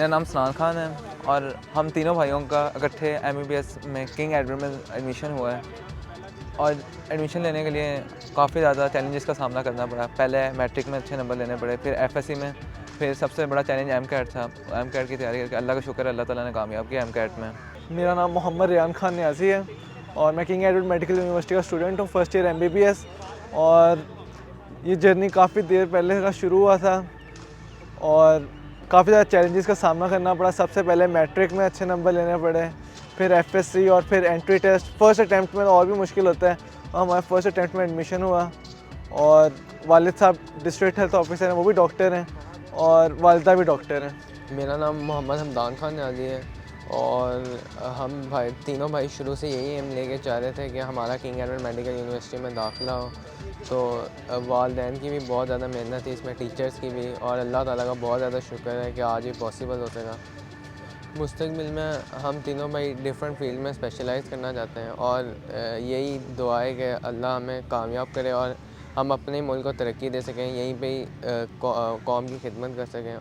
मेरा नाम सनान खान है और हम तीनों भाइयों का इकट्ठे एमबीबीएस में किंग एडवर्ड में एडमिशन हुआ है। और एडमिशन लेने के लिए काफ़ी ज़्यादा चैलेंजेस का सामना करना पड़ा। पहले मैट्रिक में अच्छे नंबर लेने पड़े, फिर एफएससी में, फिर सबसे बड़ा चैलेंज एमकैट था। एमकैट की तैयारी करके अल्लाह का शुक्र है, अल्लाह ताला ने कामयाब किया एमकैट में। मेरा नाम मोहम्मद रियान खान न्याज़ी है और मैं किंग एडवर्ड मेडिकल यूनिवर्सिटी का स्टूडेंट हूँ, फर्स्ट ईयर एमबीबीएस। और ये जर्नी काफ़ी देर पहले का शुरू हुआ था और काफ़ी ज़्यादा चैलेंजेस का सामना करना पड़ा। सबसे पहले मैट्रिक में अच्छे नंबर लेने पड़े, फिर एफएससी और फिर एंट्री टेस्ट। फर्स्ट अटैम्प्ट में तो और भी मुश्किल होता है और हमारा फर्स्ट अटैम्प्ट में एडमिशन हुआ। और वालिद साहब डिस्ट्रिक्ट हेल्थ ऑफिसर हैं, वो भी डॉक्टर हैं और वालिदा भी डॉक्टर हैं। मेरा नाम मोहम्मद हमदान खान न्याज़ी है और हम तीनों भाई शुरू से यही एम लेके चाह रहे थे कि हमारा किंग एडवर्ड मेडिकल यूनिवर्सिटी में दाखिला हो। तो वालदैन की भी बहुत ज़्यादा मेहनत थी इसमें, टीचर्स की भी, और अल्लाह ताला का बहुत ज़्यादा शुक्र है कि आज ये पॉसिबल हो सका। मुस्तकबिल में हम तीनों भाई डिफरेंट फील्ड में स्पेशलाइज़ करना चाहते हैं और यही दुआ है कि अल्लाह हमें कामयाब करे और हम अपने मुल्क को तरक्की दे सकें, यहीं पे ही कौम की खिदमत कर सकें।